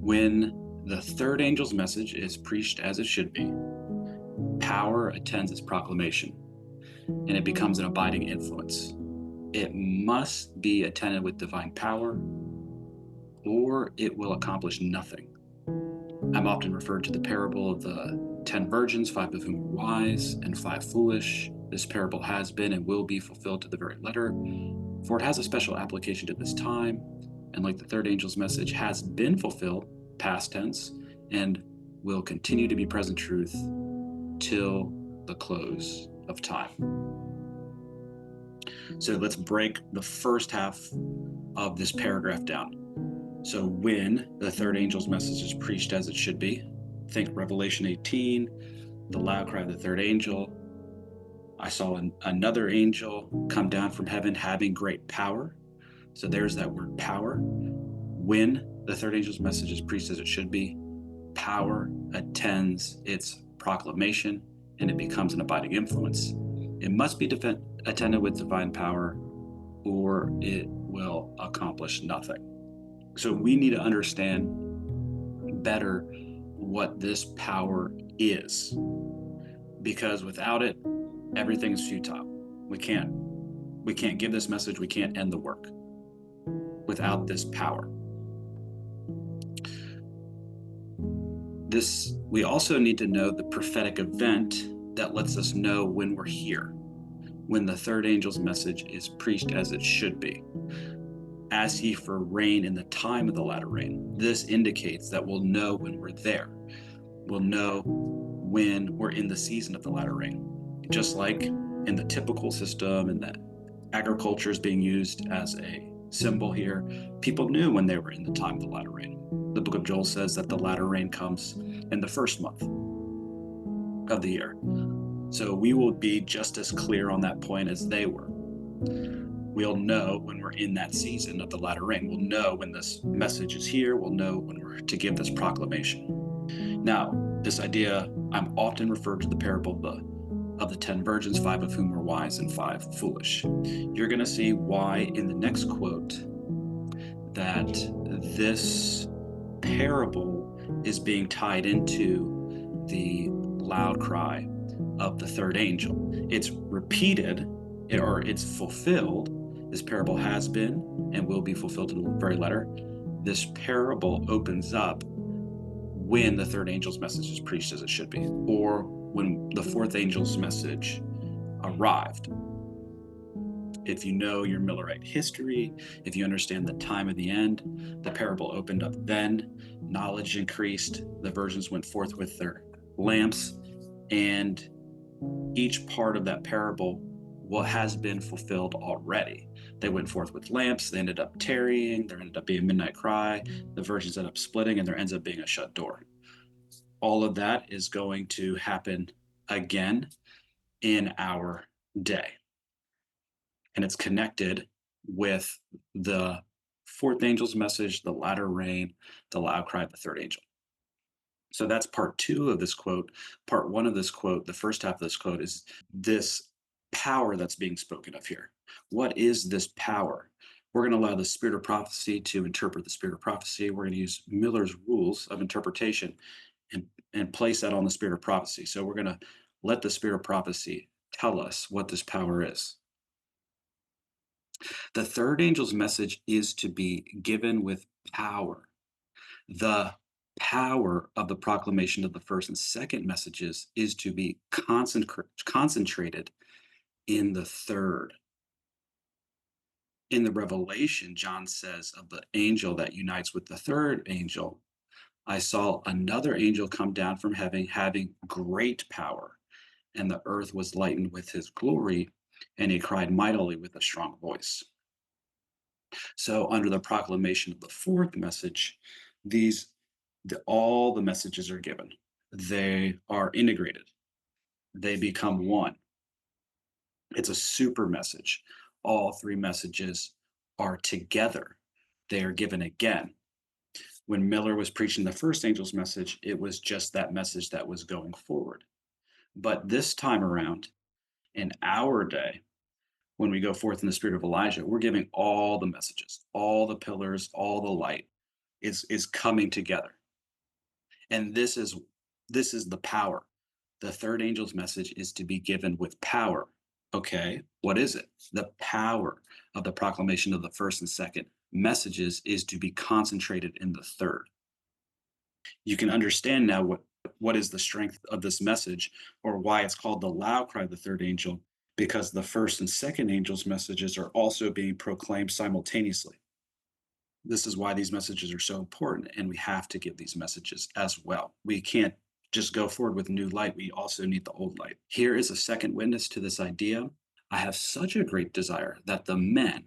When the third angel's message is preached as it should be, power attends its proclamation, and it becomes an abiding influence. It must be attended with divine power, or it will accomplish nothing. I'm often referred to the parable of the 10 virgins, 5 of whom were wise and 5 foolish. This parable has been and will be fulfilled to the very letter, for it has a special application to this time, and like the third angel's message, has been fulfilled, past tense, and will continue to be present truth till the close of time. So let's break the first half of this paragraph down. So when the third angel's message is preached as it should be, think Revelation 18, the loud cry of the third angel. I saw another angel come down from heaven having great power. So there's that word power. When the third angel's message is preached as it should be, power attends its proclamation and it becomes an abiding influence. It must be attended with divine power or it will accomplish nothing. So we need to understand better what this power is, because without it, everything is futile. We can't give this message. We can't end the work without this power. We also need to know the prophetic event that lets us know when we're here, when the third angel's message is preached as it should be. As he for rain in the time of the latter rain. This indicates that we'll know when we're there. We'll know when we're in the season of the latter rain. Just like in the typical system and that agriculture is being used as a symbol here, people knew when they were in the time of the latter rain. The book of Joel says that the latter rain comes in the first month of the year. So we will be just as clear on that point as they were. We'll know when we're in that season of the latter rain. We'll know when this message is here. We'll know when we're to give this proclamation. Now, this idea, I'm often referred to the parable of the 10 virgins, 5 of whom were wise and 5 foolish. You're going to see why in the next quote that this parable is being tied into the loud cry of the third angel. It's repeated, or it's fulfilled. This parable has been and will be fulfilled in the very letter. This parable opens up when the third angel's message is preached as it should be, or when the fourth angel's message arrived. If you know your Millerite history, if you understand the time of the end, the parable opened up then, knowledge increased, the virgins went forth with their lamps, and each part of that parable what has been fulfilled already. They went forth with lamps, they ended up tarrying, there ended up being a midnight cry, the virgins ended up splitting, and there ends up being a shut door. All of that is going to happen again in our day. And it's connected with the fourth angel's message, the latter rain, the loud cry of the third angel. So that's part 2 of this quote. Part 1 of this quote, the first half of this quote, is this power that's being spoken of here. What is this power? We're going to allow the spirit of prophecy to interpret the spirit of prophecy. We're going to use Miller's rules of interpretation and place that on the spirit of prophecy. So we're going to let the spirit of prophecy tell us what this power is. The third angel's message is to be given with power. The power of the proclamation of the first and second messages is to be concentrated in the third. In the Revelation, John says of the angel that unites with the third angel, I saw another angel come down from heaven having great power, and the earth was lightened with his glory, and he cried mightily with a strong voice. So under the proclamation of the fourth message, all the messages are given. They are integrated. They become one. It's a super message. All 3 messages are together. They are given again. When Miller was preaching the first angel's message, it was just that message that was going forward. But this time around, in our day, when we go forth in the spirit of Elijah, we're giving all the messages, all the pillars, all the light. is coming together. And this is the power. The third angel's message is to be given with power. Okay, what is it? The power of the proclamation of the first and second messages is to be concentrated in the third. You can understand now what is the strength of this message, or why it's called the loud cry of the third angel, because the first and second angel's messages are also being proclaimed simultaneously. This is why these messages are so important, and we have to give these messages as well. We can't just go forward with new light. We also need the old light. Here is a second witness to this idea. I have such a great desire that the men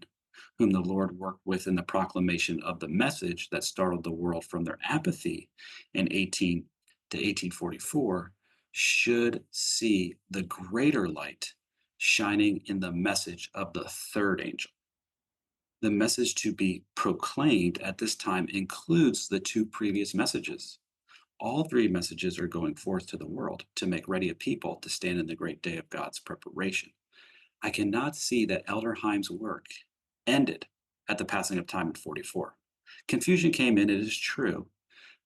whom the Lord worked with in the proclamation of the message that startled the world from their apathy in 18 to 1844 should see the greater light shining in the message of the third angel. The message to be proclaimed at this time includes the two previous messages. All three messages are going forth to the world to make ready a people to stand in the great day of God's preparation. I cannot see that Elder Heim's work ended at the passing of time in 44. Confusion came in, it is true,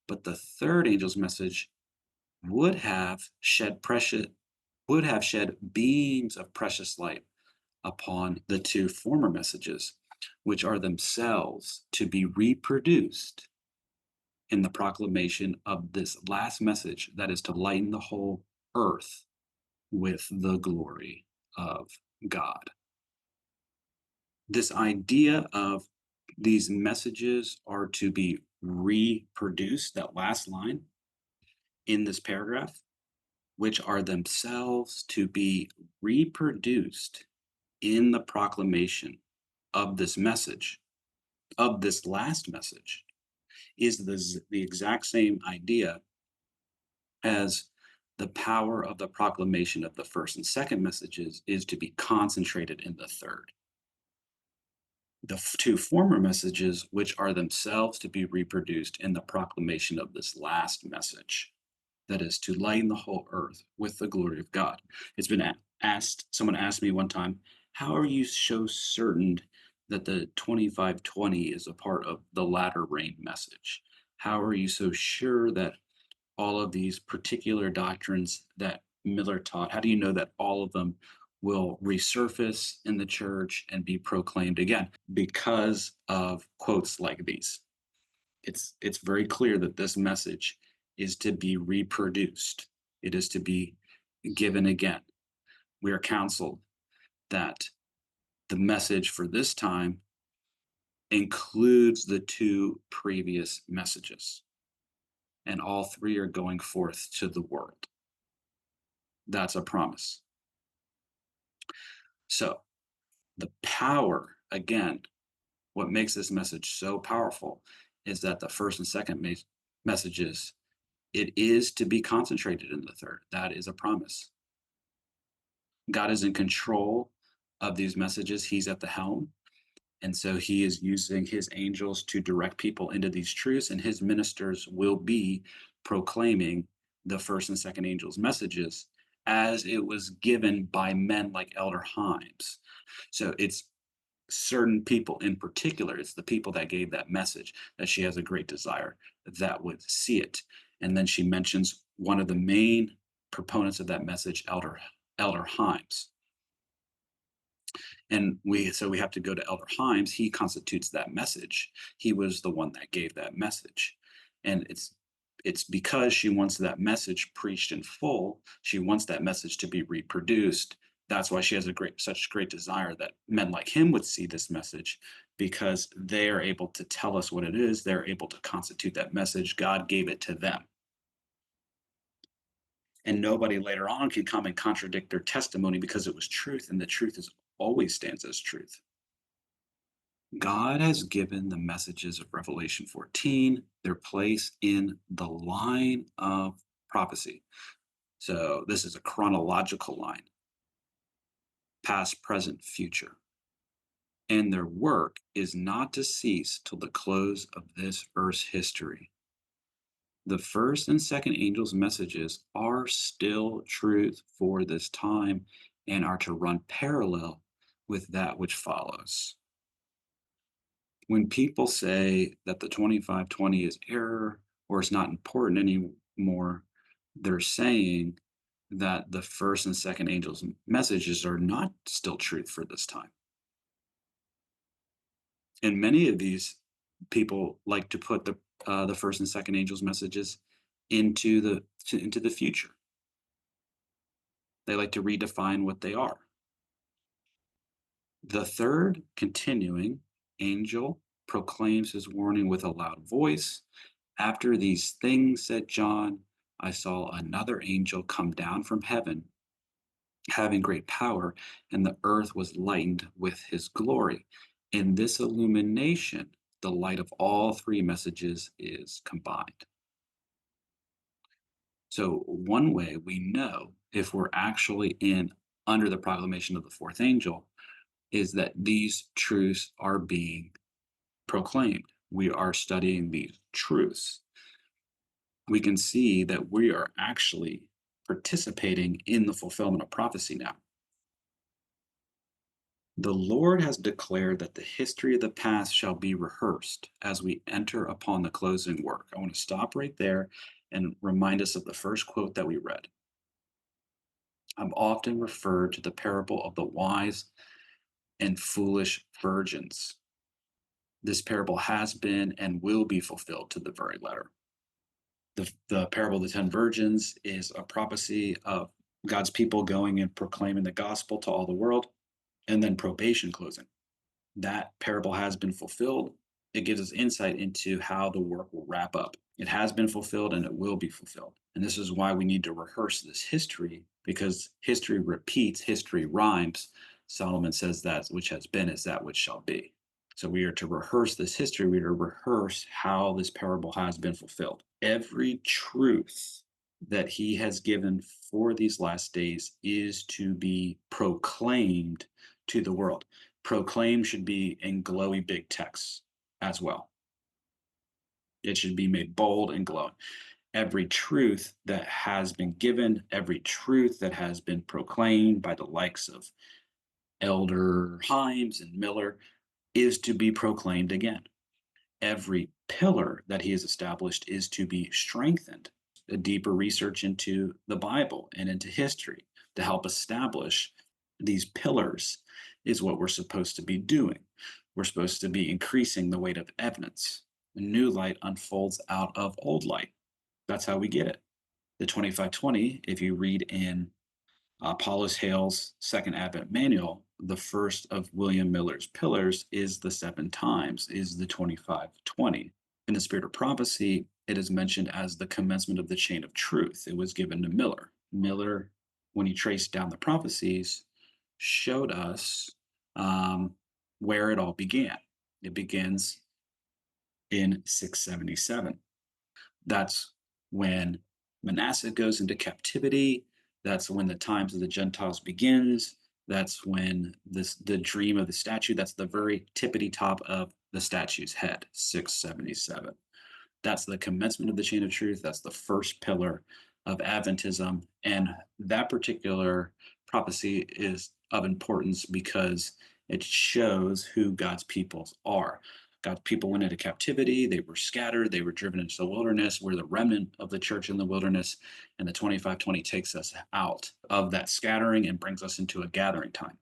but the third angel's message would have shed precious would have shed beams of precious light upon the two former messages, which are themselves to be reproduced in the proclamation of this last message that is to lighten the whole earth with the glory of God. This idea of these messages are to be reproduced, that last line in this paragraph, which are themselves to be reproduced in the proclamation of this message, of this last message, is the exact same idea as the power of the proclamation of the first and second messages is to be concentrated in the third. The two former messages, which are themselves to be reproduced in the proclamation of this last message, that is to lighten the whole earth with the glory of God. It's been asked, someone asked me one time, how are you so certain that the 2520 is a part of the latter rain message? How are you so sure that all of these particular doctrines that Miller taught, how do you know that all of them will resurface in the church and be proclaimed again? Because of quotes like these. It's very clear that this message is to be reproduced. It is to be given again. We are counseled that the message for this time includes the two previous messages, and all three are going forth to the world. That's a promise. So, the power, again, what makes this message so powerful is that the first and second messages, it is to be concentrated in the third. That is a promise. God is in control of these messages, He's at the helm. And so He is using His angels to direct people into these truths, and His ministers will be proclaiming the first and second angels' messages as it was given by men like Elder Himes. So it's certain people in particular, it's the people that gave that message that she has a great desire that would see it. And then she mentions one of the main proponents of that message, Elder Himes. And we have to go to Elder Himes. He constitutes that message. He was the one that gave that message. And it's because she wants that message preached in full. She wants that message to be reproduced. That's why she has such great desire that men like him would see this message, because they are able to tell us what it is. They're able to constitute that message. God gave it to them. And nobody later on can come and contradict their testimony, because it was truth, and the truth is always stands as truth. God has given the messages of Revelation 14 their place in the line of prophecy. So this is a chronological line, past, present, future. And their work is not to cease till the close of this earth's history. The first and second angels' messages are still truth for this time and are to run parallel with that which follows. When people say that the 2520 is error or it's not important anymore, they're saying that the first and second angels' messages are not still truth for this time. And many of these people like to put the first and second angels' messages into into the future. They like to redefine what they are. The third continuing angel proclaims his warning with a loud voice. After these things, said John, I saw another angel come down from heaven, having great power, and the earth was lightened with his glory. In this illumination, the light of all three messages is combined. So, one way we know if we're actually in under the proclamation of the fourth angel is that these truths are being proclaimed. We are studying these truths. We can see that we are actually participating in the fulfillment of prophecy now. The Lord has declared that the history of the past shall be rehearsed as we enter upon the closing work. I want to stop right there and remind us of the first quote that we read. I'm often referred to the parable of the wise and foolish virgins. This parable has been and will be fulfilled to the very letter. The parable of the 10 virgins is a prophecy of God's people going and proclaiming the gospel to all the world, and then probation closing. That parable has been fulfilled. It gives us insight into how the work will wrap up. It has been fulfilled and it will be fulfilled. And this is why we need to rehearse this history, because history repeats, history rhymes. Solomon says that which has been is that which shall be. So we are to rehearse this history. We are to rehearse how this parable has been fulfilled. Every truth that he has given for these last days is to be proclaimed to the world. Proclaim should be in glowy big text as well. It should be made bold and glowing. Every truth that has been given, every truth that has been proclaimed by the likes of Elder Himes and Miller is to be proclaimed again. Every pillar that he has established is to be strengthened. A deeper research into the Bible and into history to help establish these pillars is what we're supposed to be doing. We're supposed to be increasing the weight of evidence. A new light unfolds out of old light. That's how we get it. The 2520, if you read in Paulus Hale's Second Advent Manual, the first of William Miller's pillars is the seven times, is the 2520. In the Spirit of Prophecy, it is mentioned as the commencement of the chain of truth. It was given to Miller. Miller, when he traced down the prophecies, showed us where it all began. It begins in 677. That's when Manasseh goes into captivity. That's when the times of the Gentiles begins. That's when the dream of the statue, that's the very tippity top of the statue's head, 677. That's the commencement of the chain of truth. That's the first pillar of Adventism. And that particular prophecy is of importance because it shows who God's peoples are. God's people went into captivity. They were scattered. They were driven into the wilderness. We're the remnant of the church in the wilderness. And the 2520 takes us out of that scattering and brings us into a gathering time.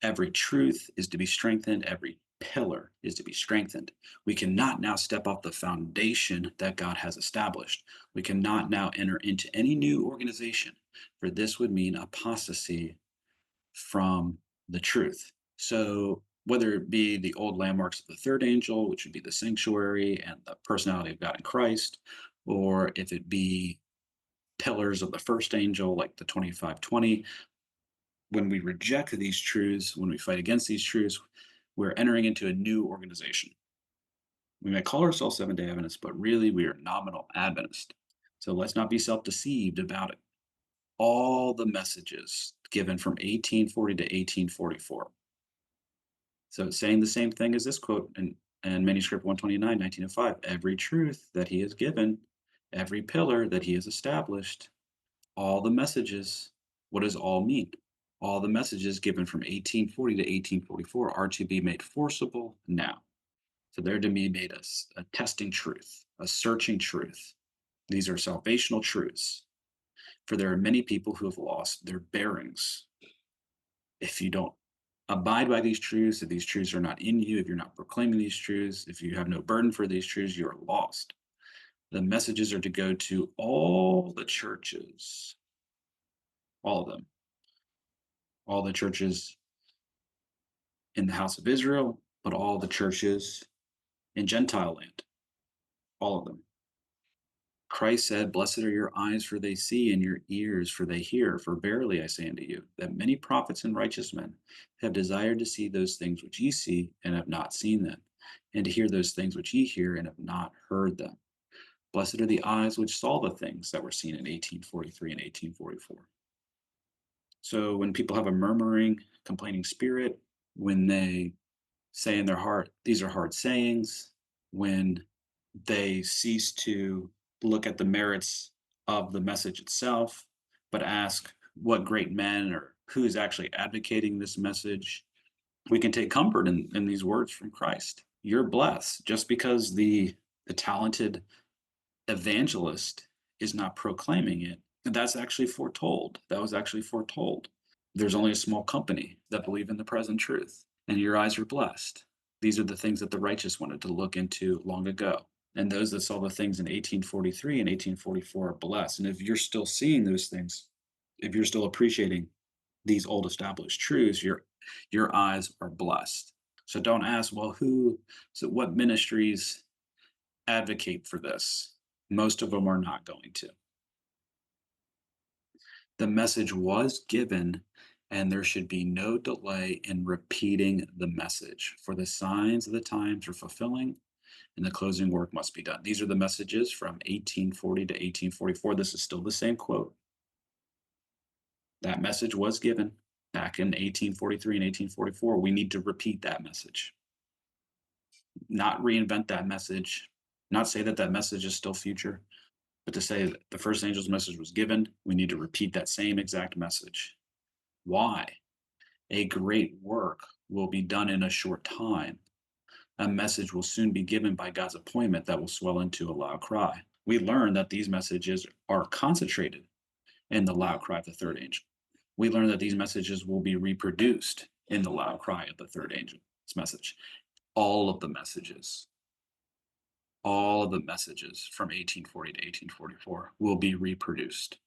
Every truth is to be strengthened. Every pillar is to be strengthened. We cannot now step off the foundation that God has established. We cannot now enter into any new organization, for this would mean apostasy from the truth. So, whether it be the old landmarks of the third angel, which would be the sanctuary and the personality of God in Christ, or if it be pillars of the first angel, like the 2520, when we reject these truths, when we fight against these truths, we're entering into a new organization. We may call ourselves Seventh day Adventists, but really we are nominal Adventists. So let's not be self deceived about it. All the messages given from 1840 to 1844. So it's saying the same thing as this quote in Manuscript 129, 1905. Every truth that he has given, every pillar that he has established, all the messages, what does all mean? All the messages given from 1840 to 1844 are to be made forcible now. So they're to be made a testing truth, a searching truth. These are salvational truths. For there are many people who have lost their bearings. If you don't abide by these truths, if these truths are not in you, if you're not proclaiming these truths, if you have no burden for these truths, you are lost. The messages are to go to all the churches, all of them, all the churches in the house of Israel, but all the churches in Gentile land, all of them. Christ said, "Blessed are your eyes, for they see, and your ears, for they hear. For verily I say unto you, that many prophets and righteous men have desired to see those things which ye see, and have not seen them, and to hear those things which ye hear, and have not heard them. Blessed are the eyes which saw the things that were seen in 1843 and 1844." So when people have a murmuring, complaining spirit, when they say in their heart, these are hard sayings, when they cease to look at the merits of the message itself, but ask what great men or who's actually advocating this message, we can take comfort in these words from Christ. You're blessed just because the talented evangelist is not proclaiming it. That's actually foretold. That was actually foretold. There's only a small company that believe in the present truth, and your eyes are blessed. These are the things that the righteous wanted to look into long ago. And those that saw the things in 1843 and 1844 are blessed. And if you're still seeing those things, if you're still appreciating these old established truths, your eyes are blessed. So don't ask, well, what ministries advocate for this? Most of them are not going to. The message was given, and there should be no delay in repeating the message, for the signs of the times are fulfilling, and the closing work must be done. These are the messages from 1840 to 1844. This is still the same quote. That message was given back in 1843 and 1844. We need to repeat that message, not reinvent that message, not say that that message is still future, but to say that the first angel's message was given, we need to repeat that same exact message. Why? A great work will be done in a short time. A message will soon be given by God's appointment that will swell into a loud cry. We learn that these messages are concentrated in the loud cry of the third angel. We learn that these messages will be reproduced in the loud cry of the third angel's message. All of the messages, all of the messages from 1840 to 1844 will be reproduced,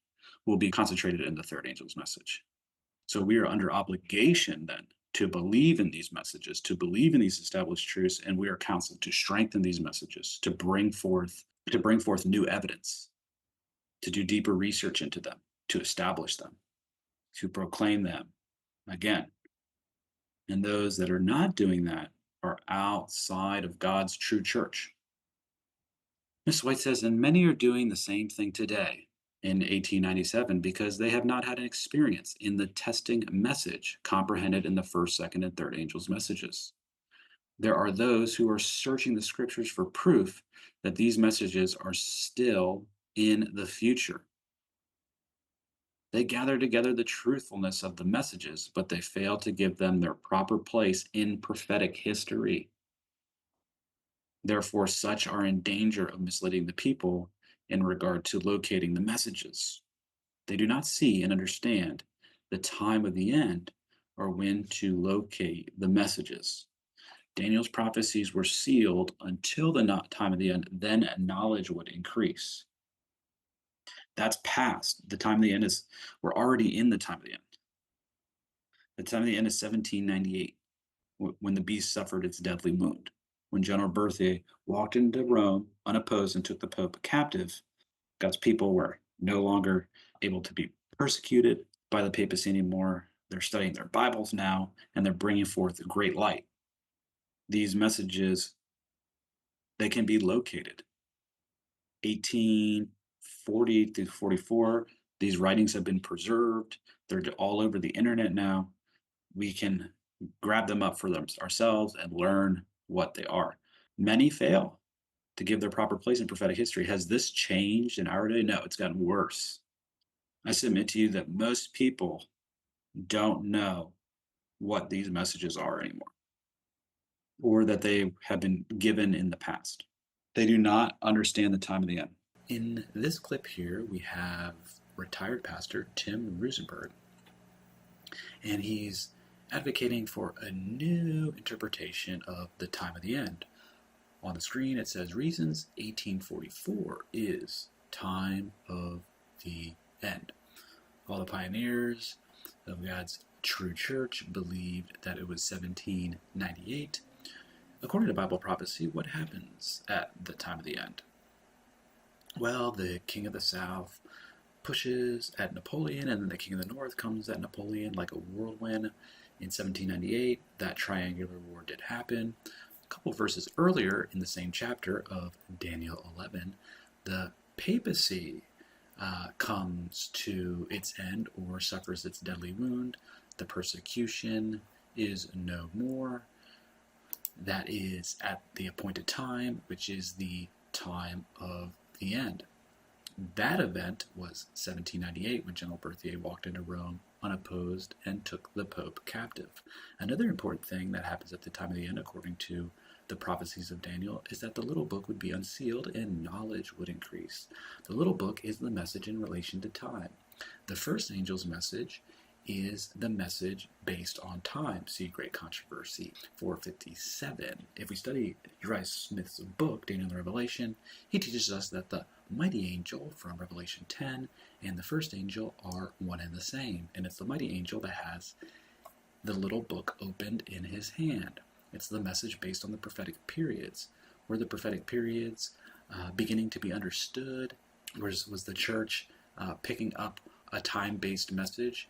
will be concentrated in the third angel's message. So we are under obligation then to believe in these messages, to believe in these established truths, and we are counseled to strengthen these messages, to bring forth new evidence, to do deeper research into them, to establish them, to proclaim them again. And those that are not doing that are outside of God's true church. Miss White says, and many are doing the same thing today in 1897 because they have not had an experience in the testing message comprehended in the first, second, and third angels' messages. There are those who are searching the scriptures for proof that these messages are still in the future. They gather together the truthfulness of the messages, but they fail to give them their proper place in prophetic history. Therefore, such are in danger of misleading the people in regard to locating the messages. They do not see and understand the time of the end or when to locate the messages. Daniel's prophecies were sealed until the time of the end, then knowledge would increase. That's past. The time of the end is, we're already in the time of the end. The time of the end is 1798, when the beast suffered its deadly wound. When General Berthier walked into Rome unopposed and took the Pope captive, God's people were no longer able to be persecuted by the papacy anymore. They're studying their Bibles now, and they're bringing forth a great light. These messages, they can be located. 1840 through 44, these writings have been preserved. They're all over the internet now. We can grab them up for them ourselves and learn what they are. Many fail to give their proper place in prophetic history. Has this changed in our day? No, it's gotten worse. I submit to you that most people don't know what these messages are anymore. or that they have been given in the past. They do not understand the time of the end. In this clip here, we have retired pastor Tim Rosenberg, and he's advocating for a new interpretation of the time of the end. On the screen, it says Reasons 1844 is time of the end. All the pioneers of God's true church believed that it was 1798. According to Bible prophecy, what happens at the time of the end? Well, the king of the south pushes at Napoleon, and then the king of the north comes at Napoleon like a whirlwind. In 1798, that triangular war did happen. A couple verses earlier in the same chapter of Daniel 11, the papacy comes to its end or suffers its deadly wound. The persecution is no more. That is at the appointed time, which is the time of the end. That event was 1798 when General Berthier walked into Rome unopposed and took the Pope captive. Another important thing that happens at the time of the end, according to the prophecies of Daniel, is that the little book would be unsealed and knowledge would increase. The little book is the message in relation to time. The first angel's message is the message based on time. See Great Controversy 457. If we study Uriah Smith's book, Daniel and the Revelation, he teaches us that the mighty angel from Revelation 10 and the first angel are one and the same. And it's the mighty angel that has the little book opened in his hand. It's the message based on the prophetic periods. Were the prophetic periods beginning to be understood? Was the church picking up a time-based message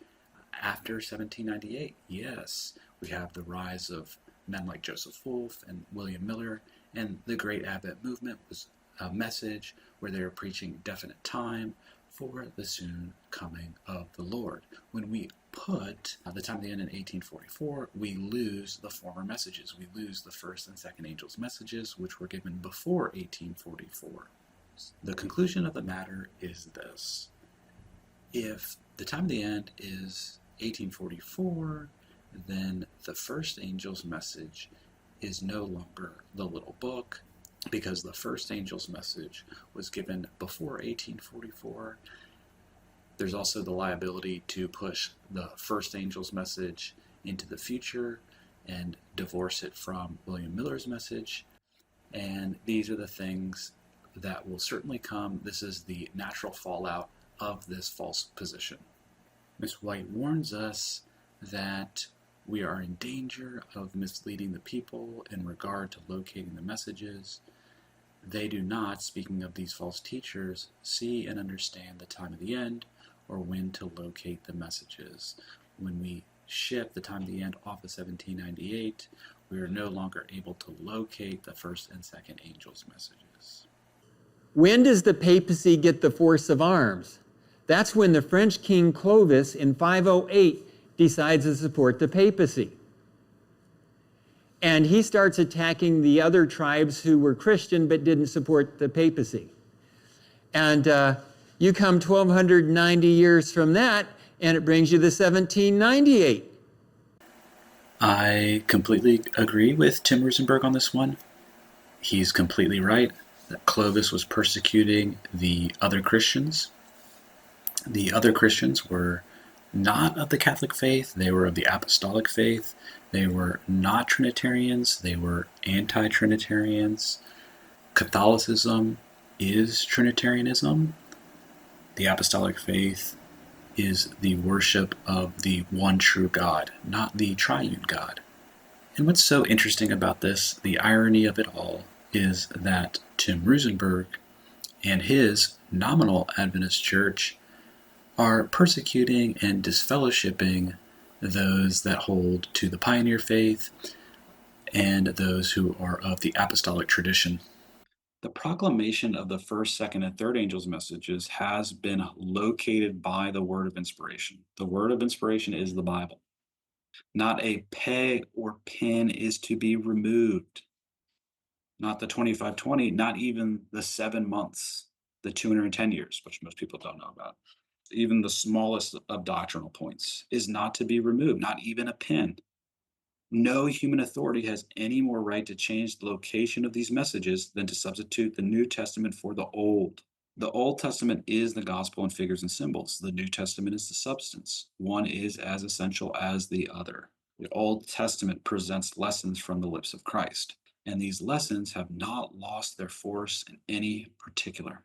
after 1798? Yes. We have the rise of men like Joseph Wolfe and William Miller, and the Great Advent Movement was a message where they were preaching definite time for the soon coming of the Lord. When we put the time of the end in 1844, we lose the former messages. We lose the first and second angels' messages, which were given before 1844. The conclusion of the matter is this. If the time of the end is 1844, then the first angel's message is no longer the little book, because the first angel's message was given before 1844. There's also the liability to push the first angel's message into the future and divorce it from William Miller's message. And these are the things that will certainly come. This is the natural fallout of this false position. Ms. White warns us that we are in danger of misleading the people in regard to locating the messages. They do not, speaking of these false teachers, see and understand the time of the end or when to locate the messages. When we shift the time of the end off of 1798, we are no longer able to locate the first and second angels' messages. When does the papacy get the force of arms? That's when the French King Clovis in 508 decides to support the papacy. And he starts attacking the other tribes who were Christian but didn't support the papacy. And you come 1290 years from that, and it brings you to 1798. I completely agree with Tim Rosenberg on this one. He's completely right that Clovis was persecuting the other Christians. The other Christians were not of the Catholic faith, they were of the apostolic faith. They were not Trinitarians, they were anti-Trinitarians. Catholicism is Trinitarianism. The apostolic faith is the worship of the one true God, not the triune God. And what's so interesting about this, the irony of it all, is that Tim Rosenberg and his nominal Adventist church are persecuting and disfellowshipping those that hold to the pioneer faith and those who are of the apostolic tradition. The proclamation of the first, second, and third angels' messages has been located by the word of inspiration. The word of inspiration is the Bible. Not a peg or pin is to be removed. Not the 2520, not even the 7 months, the 210 years, which most people don't know about. Even the smallest of doctrinal points is not to be removed, not even a pin. No human authority has any more right to change the location of these messages than to substitute the New Testament for the Old. The Old Testament is the gospel in figures and symbols. The New Testament is the substance. One is as essential as the other. The Old Testament presents lessons from the lips of Christ, and these lessons have not lost their force in any particular.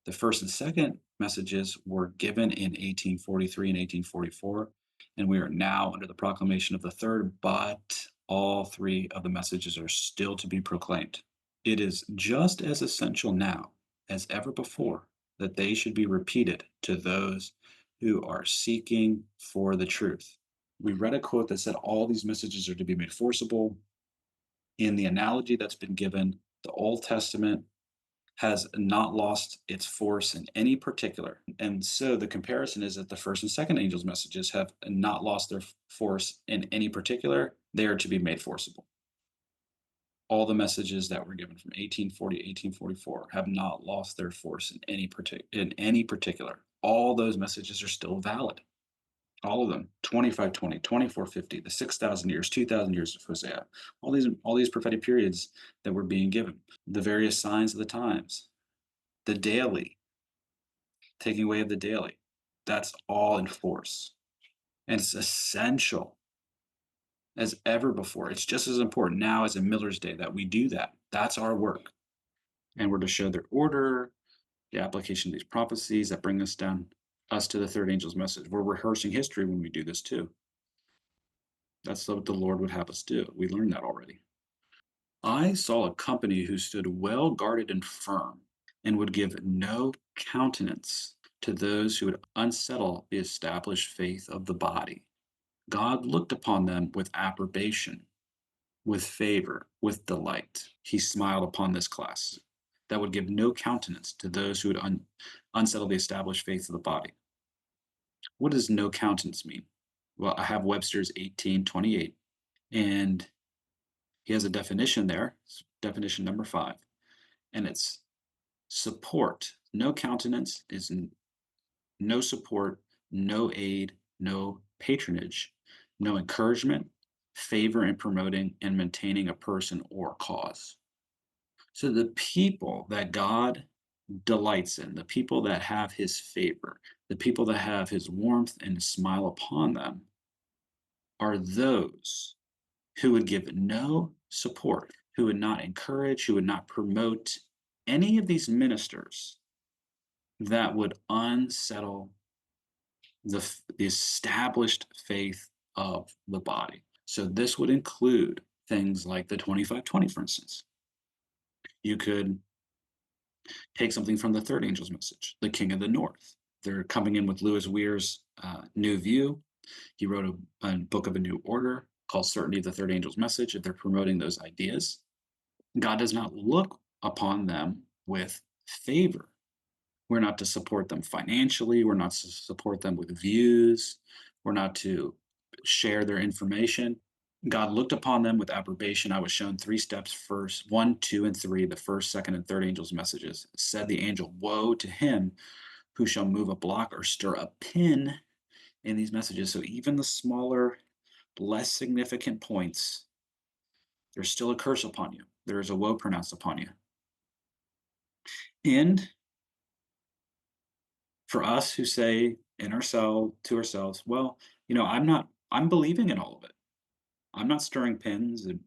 The first and second messages were given in 1843 and 1844, and we are now under the proclamation of the third, but all three of the messages are still to be proclaimed. It is just as essential now as ever before that they should be repeated to those who are seeking for the truth. We read a quote that said all these messages are to be made forcible. In the analogy that's been given, the Old Testament has not lost its force in any particular. And so the comparison is that the first and second angel's messages have not lost their force in any particular. They are to be made forcible. All the messages that were given from 1840 to 1844 have not lost their force in any particular. All those messages are still valid. All of them, 2520, 2450, the 6,000 years, 2,000 years of Hosea, all these prophetic periods that were being given, the various signs of the times, the daily, taking away of the daily. That's all in force. And it's essential as ever before. It's just as important now as in Miller's day that we do that. That's our work. And we're to show their order, the application of these prophecies that bring us to the third angel's message. We're rehearsing history when we do this too. That's what the Lord would have us do. We learned that already. I saw a company who stood well guarded and firm, and would give no countenance to those who would unsettle the established faith of the body. God looked upon them with approbation, with favor, with delight. He smiled upon this class that would give no countenance to those who would unsettle the established faith of the body. What does no countenance mean? Well, I have Webster's 1828, and he has a definition there, definition number 5, and it's support. No countenance is no support, no aid, no patronage, no encouragement, favor in promoting and maintaining a person or cause. So the people that God delights in, the people that have his favor, the people that have his warmth and his smile upon them, are those who would give no support, who would not encourage, who would not promote any of these ministers that would unsettle the established faith of the body. So this would include things like the 2520, for instance. You could take something from the third angel's message, the King of the North. They're coming in with Lewis Weir's New View. He wrote a book of a new order called Certainty of the Third Angel's Message. If they're promoting those ideas, God does not look upon them with favor. We're not to support them financially. We're not to support them with views. We're not to share their information. God looked upon them with approbation. I was shown 3 steps: first, 1, 2, and 3, the first, second, and third angels' messages. Said the angel, woe to him who shall move a block or stir a pin in these messages. So even the smaller, less significant points, there's still a curse upon you. There is a woe pronounced upon you. And for us who say to ourselves, well, I'm believing in all of it. I'm not stirring pins and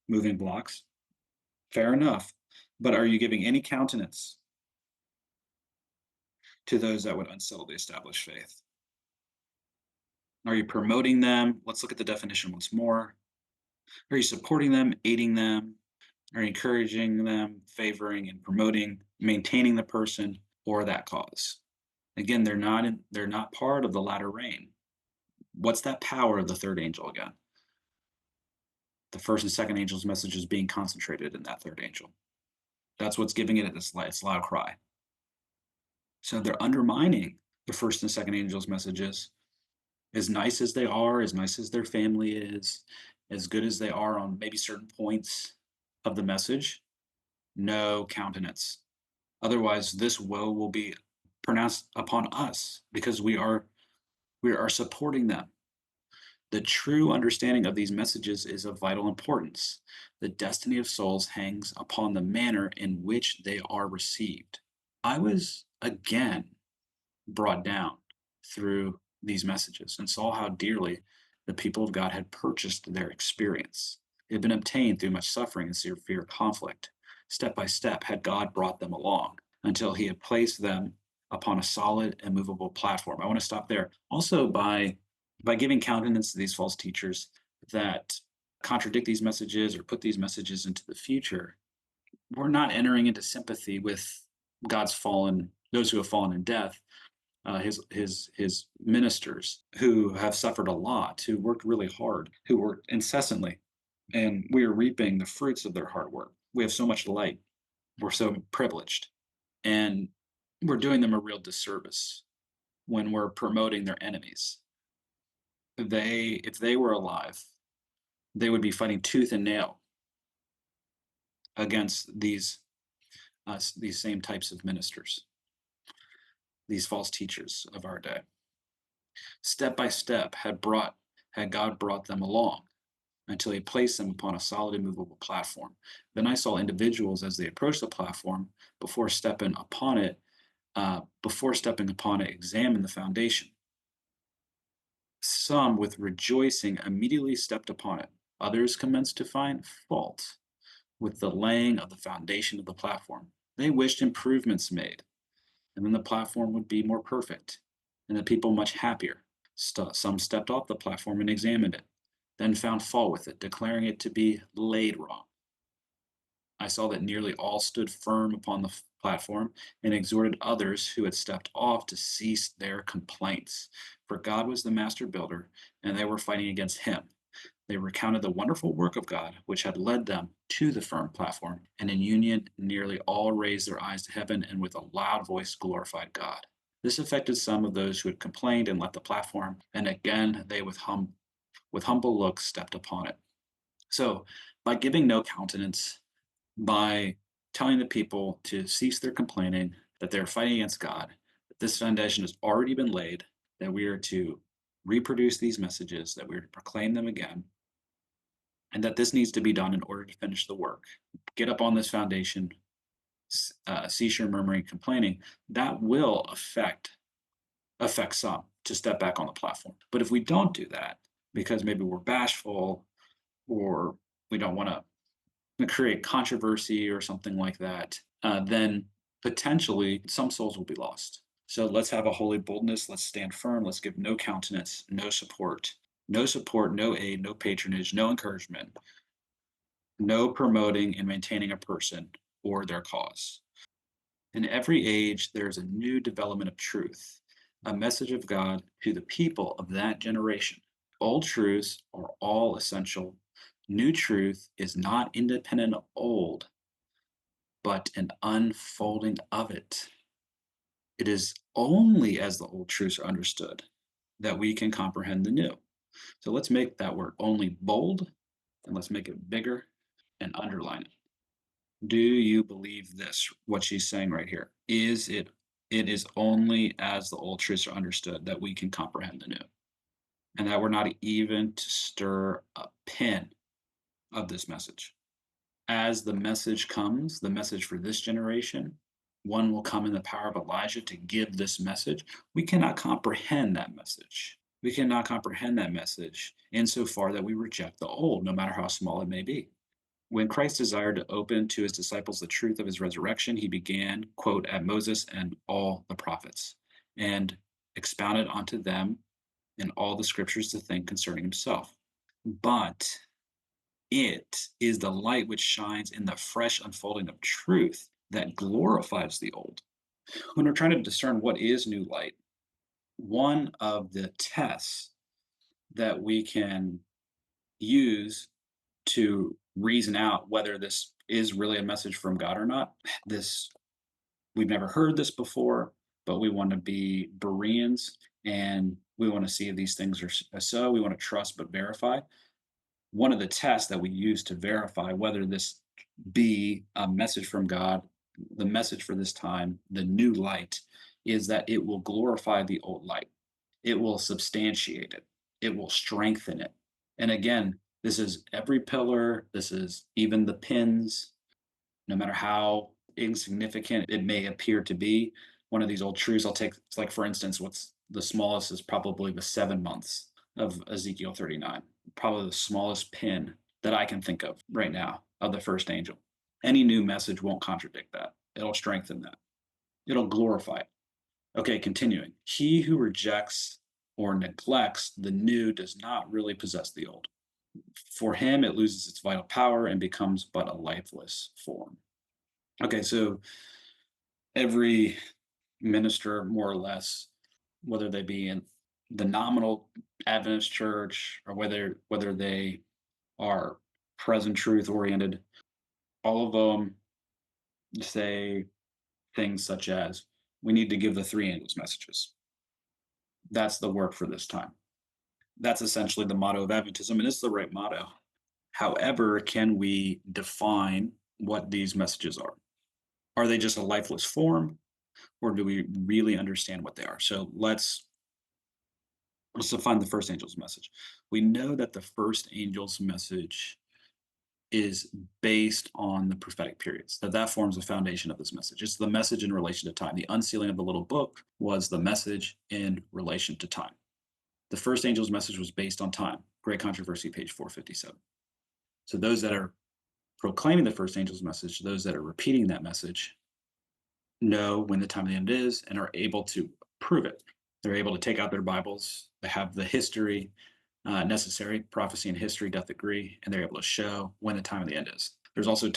moving blocks. Fair enough. But are you giving any countenance to those that would unsettle the established faith? Are you promoting them? Let's look at the definition once more. Are you supporting them, aiding them? Are you encouraging them, favoring and promoting, maintaining the person or that cause? Again, they're not part of the latter rain. What's that power of the third angel again? The first and second angel's message is being concentrated in that third angel. That's what's giving it its loud cry. So they're undermining the first and second angel's messages. As nice as they are, as nice as their family is, as good as they are on maybe certain points of the message, no countenance. Otherwise, this woe will be pronounced upon us because we are supporting them. The true understanding of these messages is of vital importance. The destiny of souls hangs upon the manner in which they are received. I was again brought down through these messages and saw how dearly the people of God had purchased their experience. It had been obtained through much suffering and severe conflict. Step by step had God brought them along until he had placed them upon a solid, immovable platform. I want to stop there. Also, by giving countenance to these false teachers that contradict these messages or put these messages into the future, we're not entering into sympathy with God's fallen, those who have fallen in death, his ministers who have suffered a lot, who worked really hard, who worked incessantly, and we are reaping the fruits of their hard work. We have so much light. We're so privileged, and we're doing them a real disservice when we're promoting their enemies. If they were alive, they would be fighting tooth and nail against these same types of ministers, these false teachers of our day. Step by step had God brought them along until he placed them upon a solid immovable platform. Then I saw individuals as they approached the platform before stepping upon it, examine the foundation. Some with rejoicing immediately stepped upon it. Others commenced to find fault with the laying of the foundation of the platform. They wished improvements made, and then the platform would be more perfect, and the people much happier. Some stepped off the platform and examined it, then found fault with it, declaring it to be laid wrong. I saw that nearly all stood firm upon the platform and exhorted others who had stepped off to cease their complaints. For God was the master builder, and they were fighting against him. They recounted the wonderful work of God, which had led them to the firm platform, and in union, nearly all raised their eyes to heaven and with a loud voice glorified God. This affected some of those who had complained and left the platform, and again they with humble looks stepped upon it. So, by giving no countenance, by telling the people to cease their complaining, that they're fighting against God, that this foundation has already been laid, that we are to reproduce these messages, that we are to proclaim them again, and that this needs to be done in order to finish the work. Get up on this foundation, cease your murmuring, complaining. That will affect some to step back on the platform. But if we don't do that, because maybe we're bashful or we don't want to create controversy or something like that, then potentially some souls will be lost. So let's have a holy boldness. Let's stand firm. Let's give no countenance, no support, no aid, no patronage, no encouragement, no promoting and maintaining a person or their cause. In every age, there is a new development of truth, a message of God to the people of that generation. Old truths are all essential. New truth is not independent of old, but an unfolding of it. It is only as the old truths are understood that we can comprehend the new. So let's make that word only bold, and let's make it bigger and underline it. Do you believe this, what she's saying right here? It is only as the old truths are understood that we can comprehend the new, and that we're not even to stir a pin of this message. As the message comes, the message for this generation, one will come in the power of Elijah to give this message. We cannot comprehend that message. We cannot comprehend that message insofar that we reject the old, no matter how small it may be. When Christ desired to open to his disciples the truth of his resurrection, he began, quote, at Moses and all the prophets, and expounded unto them in all the scriptures the thing concerning himself. But it is the light which shines in the fresh unfolding of truth that glorifies the old. When we're trying to discern what is new light, one of the tests that we can use to reason out whether this is really a message from God or not. This We've never heard this before, but we want to be Bereans and we want to see if these things are so. We want to trust but verify. One of the tests that we use to verify whether this be a message from God, the message for this time, the new light, is that it will glorify the old light. It will substantiate it. it will strengthen it. And again, this is every pillar, this is even the pins, no matter how insignificant it may appear to be. One of these old truths I'll take, like for instance, what's the smallest is probably the 7 months of Ezekiel 39, probably the smallest pin that I can think of right now of the first angel. Any new message won't contradict that. It'll strengthen that. It'll glorify it. Okay, continuing. He who rejects or neglects the new does not really possess the old. For him, it loses its vital power and becomes but a lifeless form. Okay, so every minister, more or less, whether they be in the nominal Adventist church or whether they are present truth oriented, all of them say things such as, we need to give the three angels messages. That's the work for this time. That's essentially the motto of Adventism, and it's the right motto. However, can we define what these messages are? Are they just a lifeless form, or do we really understand what they are? So let's define the first angel's message. We know that the first angel's message is based on the prophetic periods, that forms the foundation of this message. It's the message in relation to time. The unsealing of the little book was the message in relation to time. The first angel's message was based on time. Great Controversy, page 457. So those that are proclaiming the first angel's message, those that are repeating that message, know when the time of the end is and are able to prove it. They're able to take out their Bibles. They have the history necessary. Prophecy and history doth agree, and they're able to show when the time of the end is. There's also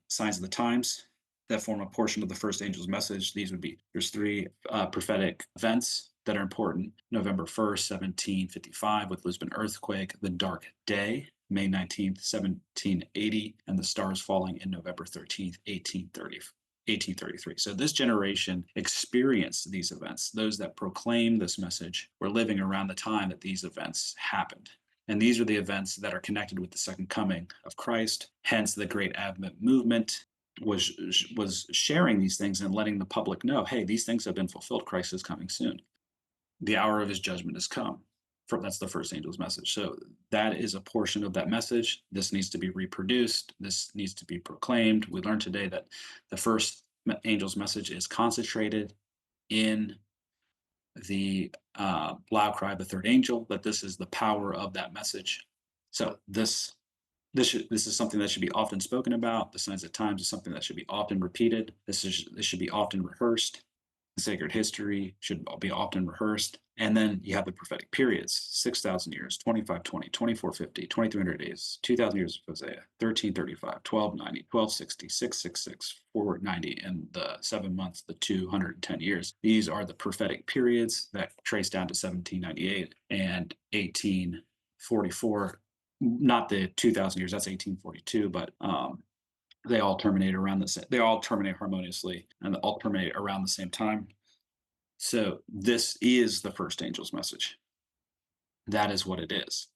signs of the times that form a portion of the first angel's message. These would be, there's three prophetic events that are important. November 1st, 1755, with Lisbon earthquake, the dark day, May 19th, 1780, and the stars falling in November 13th, 1833. So this generation experienced these events. Those that proclaim this message were living around the time that these events happened. And these are the events that are connected with the second coming of Christ. Hence, the Great Advent movement was sharing these things and letting the public know, hey, these things have been fulfilled. Christ is coming soon. The hour of his judgment has come. That's the first angel's message. So that is a portion of that message. This needs to be reproduced. This needs to be proclaimed. We learned today that the first angel's message is concentrated in the loud cry of the third angel, that this is the power of that message. So this is something that should be often spoken about. The signs of times is something that should be often repeated. This should be often rehearsed. Sacred history should be often rehearsed. And then you have the prophetic periods, 6,000 years, 2520, 2450, 2300 days, 2,000 years of Hosea, 1335, 1290, 1260, 666, 490, and the 7 months, the 210 years. These are the prophetic periods that trace down to 1798 and 1844. Not the 2,000 years, that's 1842, but they all terminate around the same. They all terminate harmoniously, and they all terminate around the same time. So this is the first angel's message. That is what it is.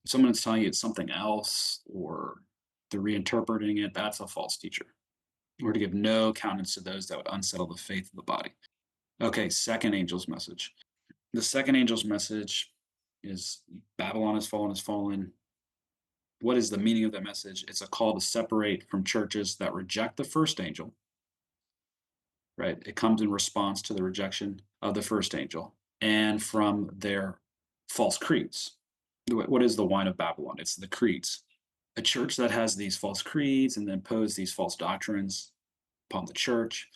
If someone is telling you it's something else, or they're reinterpreting it, that's a false teacher. We're to give no countenance to those that would unsettle the faith of the body. Okay, second angel's message. The second angel's message is Babylon has fallen. What is the meaning of that message? It's a call to separate from churches that reject the first angel, right? It comes in response to the rejection of the first angel and from their false creeds. What is the wine of Babylon? It's the creeds. A church that has these false creeds and then impose these false doctrines upon the church,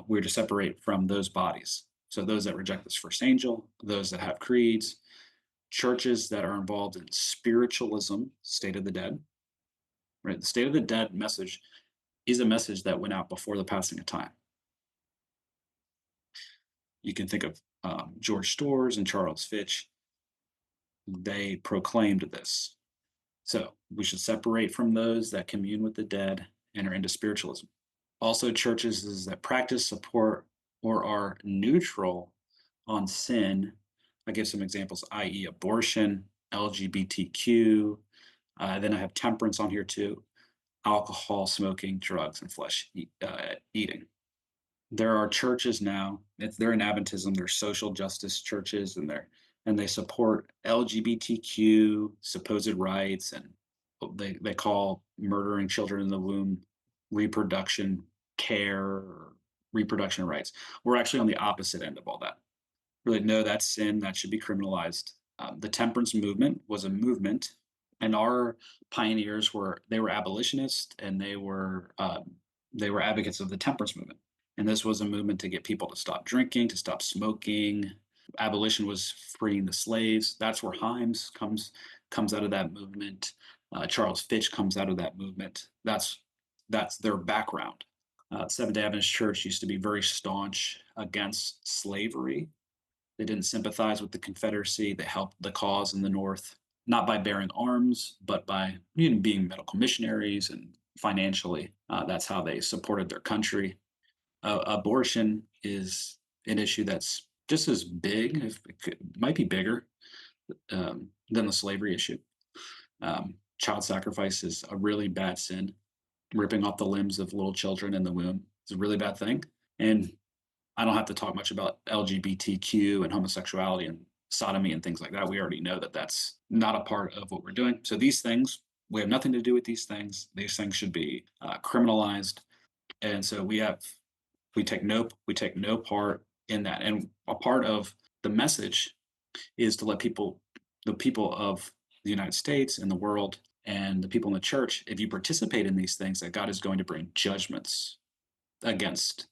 we're to separate from those bodies. So those that reject this first angel, those that have creeds, churches that are involved in spiritualism, state of the dead, right? The state of the dead message is a message that went out before the passing of time. You can think of George Storrs and Charles Fitch. They proclaimed this. So we should separate from those that commune with the dead and are into spiritualism. Also, churches that practice, support, or are neutral on sin. I give some examples, i.e., abortion, LGBTQ. Then I have temperance on here too, alcohol, smoking, drugs, and flesh eating. There are churches now, they're in Adventism, they're social justice churches, and they're and they support LGBTQ supposed rights, and they call murdering children in the womb reproduction care or reproduction rights. We're actually on the opposite end of all that. Really, no, that's sin. That should be criminalized. The temperance movement was a movement, and our pioneers were abolitionists, and they were advocates of the temperance movement. And this was a movement to get people to stop drinking, to stop smoking. Abolition was freeing the slaves. That's where Himes comes out of that movement. Charles Fitch comes out of that movement. That's their background. Seventh Day Adventist Church used to be very staunch against slavery. They didn't sympathize with the Confederacy. They helped the cause in the North, not by bearing arms, but by being medical missionaries and financially. That's how they supported their country. Abortion is an issue that's just as big, if it might be bigger, than the slavery issue. Child sacrifice is a really bad sin. Ripping off the limbs of little children in the womb is a really bad thing. And I don't have to talk much about LGBTQ and homosexuality and sodomy and things like that. We already know that that's not a part of what we're doing. So these things, we have nothing to do with these things. These things should be criminalized. And so we take no part in that. And a part of the message is to let the people of the United States and the world and the people in the church, if you participate in these things, that God is going to bring judgments against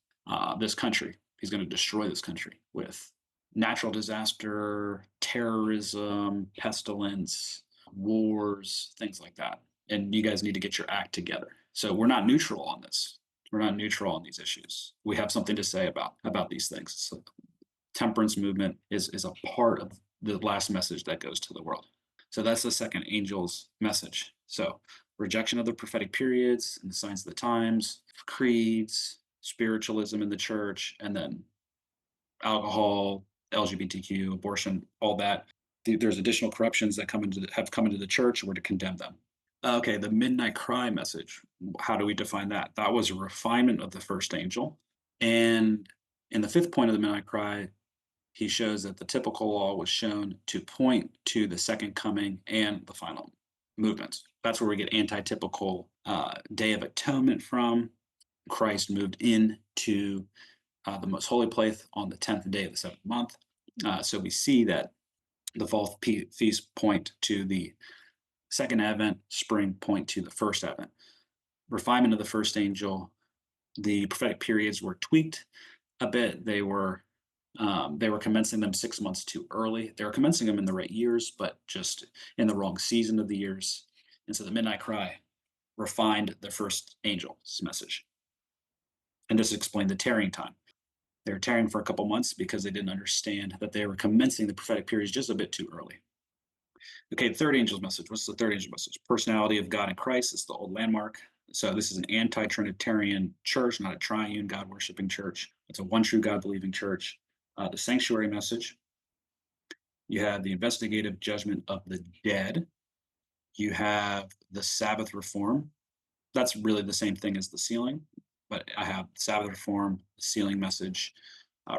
this country. He's going to destroy this country with natural disaster, terrorism, pestilence, wars, things like that. And you guys need to get your act together. So we're not neutral on this. We're not neutral on these issues. We have something to say about these things. So temperance movement is a part of the last message that goes to the world. So that's the second angel's message. So rejection of the prophetic periods and the signs of the times, creeds, spiritualism in the church, and then alcohol, LGBTQ, abortion, all that. There's additional corruptions that have come into the church. We're to condemn them. Okay, the midnight cry message. How do we define that? That was a refinement of the first angel. And in the fifth point of the midnight cry, he shows that the typical law was shown to point to the second coming and the final movements. That's where we get anti-typical Day of Atonement from. Christ moved into the most holy place on the 10th day of the seventh month. So we see that the fall feasts point to the second advent, spring point to the first advent. Refinement of the first angel, the prophetic periods were tweaked a bit. They were commencing them 6 months too early. They were commencing them in the right years, but just in the wrong season of the years. And so the midnight cry refined the first angel's message. And this explained the tarrying time. They were tarrying for a couple months because they didn't understand that they were commencing the prophetic periods just a bit too early. Okay, the third angel's message. What's the third angel's message? Personality of God in Christ. It's the old landmark. So this is an anti-Trinitarian church, not a triune God worshiping church. It's a one true God believing church. The sanctuary message. You have the investigative judgment of the dead. You have the Sabbath reform. That's really the same thing as the sealing, but I have Sabbath reform, sealing message,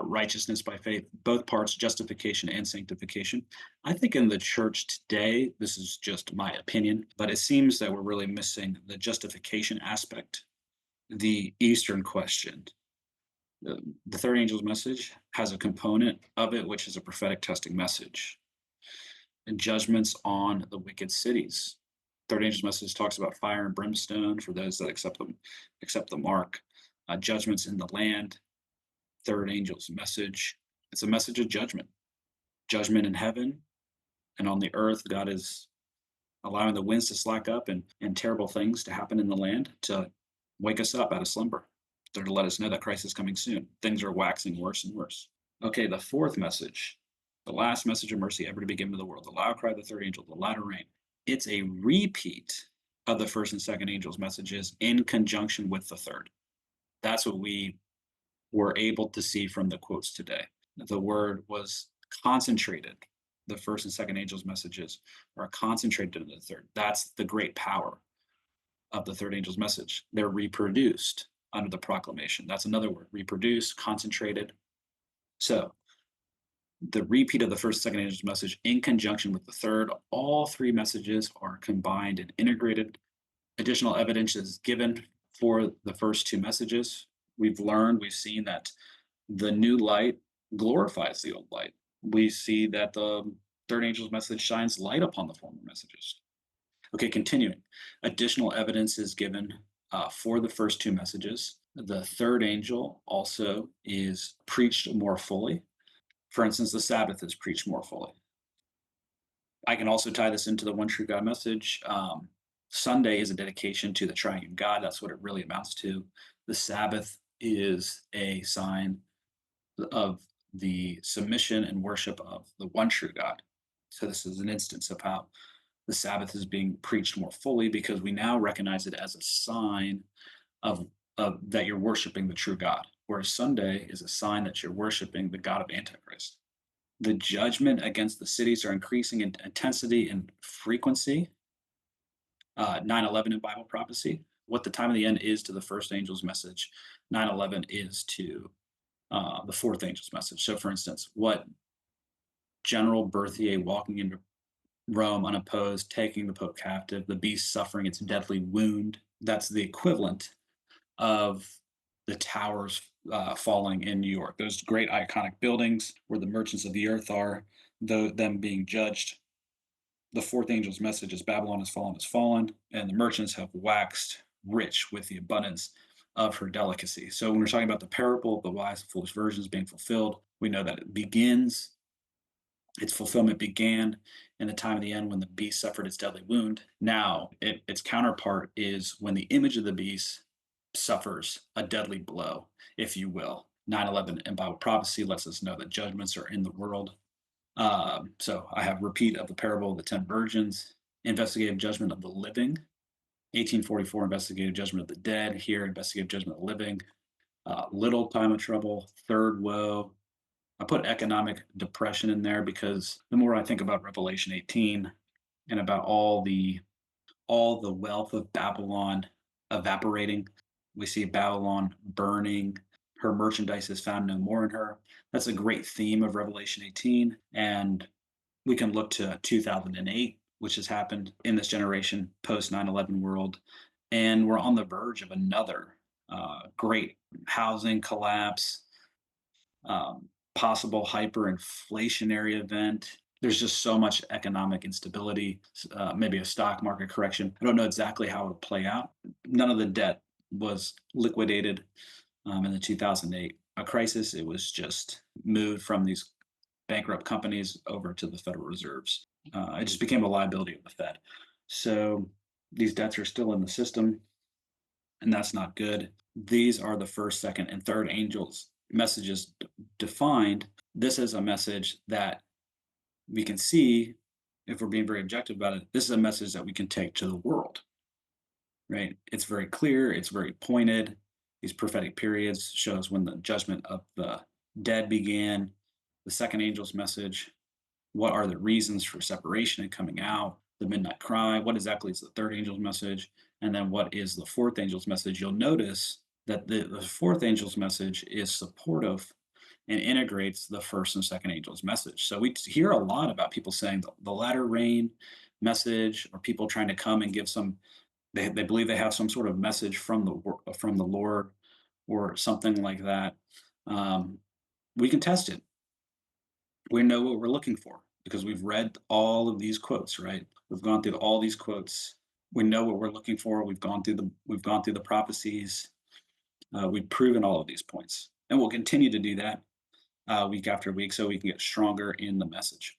righteousness by faith, both parts, justification and sanctification. I think in the church today, this is just my opinion, but it seems that we're really missing the justification aspect, the Eastern question. The third angel's message has a component of it, which is a prophetic testing message and judgments on the wicked cities. Third angel's message talks about fire and brimstone for those that accept the mark. Judgments in the land. Third angel's message. It's a message of judgment. Judgment in heaven and on the earth. God is allowing the winds to slack up and terrible things to happen in the land to wake us up out of slumber. They're to let us know that Christ is coming soon. Things are waxing worse and worse. Okay, the fourth message, the last message of mercy ever to be given to the world, the loud cry of the third angel, the latter rain. It's a repeat of the first and second angel's messages in conjunction with the third. That's what we were able to see from the quotes today. The word was concentrated. The first and second angel's messages are concentrated in the third. That's the great power of the third angel's message. They're reproduced under the proclamation. That's another word, reproduced, concentrated. So The repeat of the first, second angel's message in conjunction with the third. All three messages are combined and integrated. Additional evidence is given for the first two messages. We've seen that the new light glorifies the old light. We see that the third angel's message shines light upon the former messages. Okay, continuing. Additional evidence is given for the first two messages. The third angel also is preached more fully. For instance, the Sabbath is preached more fully. I can also tie this into the one true God message. Sunday is a dedication to the triune God. That's what it really amounts to. The Sabbath is a sign of the submission and worship of the one true God. So this is an instance of how the Sabbath is being preached more fully because we now recognize it as a sign of, that you're worshiping the true God, whereas Sunday is a sign that you're worshiping the God of Antichrist. The judgment against the cities are increasing in intensity and frequency. 9/11 in Bible prophecy. What the time of the end is to the first angel's message, 9/11 is to the fourth angel's message. So, for instance, what General Berthier walking into Rome unopposed, taking the Pope captive, the beast suffering its deadly wound, that's the equivalent of the towers falling in New York. Those great iconic buildings where the merchants of the earth are, though them being judged. The fourth angel's message is Babylon has fallen, and the merchants have waxed rich with the abundance of her delicacy. So when we're talking about the parable of the wise and foolish virgins being fulfilled, we know that its fulfillment began in the time of the end when the beast suffered its deadly wound. Now, its counterpart is when the image of the beast suffers a deadly blow, if you will. 9/11 in Bible prophecy lets us know that judgments are in the world. So I have repeat of the parable of the 10 virgins, investigative judgment of the living, 1844 investigative judgment of the dead, here investigative judgment of the living, little time of trouble, third woe. I put economic depression in there because the more I think about Revelation 18 and about all the wealth of Babylon evaporating, we see Babylon burning. Her merchandise is found no more in her. That's a great theme of Revelation 18. And we can look to 2008, which has happened in this generation, post 9/11 world. And we're on the verge of another great housing collapse, possible hyperinflationary event. There's just so much economic instability, maybe a stock market correction. I don't know exactly how it would play out. None of the debt was liquidated in the 2008 crisis. It was just moved from these bankrupt companies over to the Federal Reserves. It just became a liability of the Fed. So these debts are still in the system, and that's not good. These are the first, second, and third angels' messages defined. This is a message that we can see, if we're being very objective about it, this is a message that we can take to the world, right? It's very clear, it's very pointed. These prophetic periods shows when the judgment of the dead began. The second angel's message, what are the reasons for separation and coming out? The midnight cry, what exactly is the third angel's message? And then what is the fourth angel's message? You'll notice that the fourth angel's message is supportive and integrates the first and second angel's message. So we hear a lot about people saying the latter rain message, or people trying to come and give some, they believe they have some sort of message from the Lord or something like that. Um, we can test it. We know what we're looking for because we've read all of these quotes, right? We've gone through all these quotes. We know what we're looking for. We've gone through the prophecies. We've proven all of these points, and we'll continue to do that week after week so we can get stronger in the message.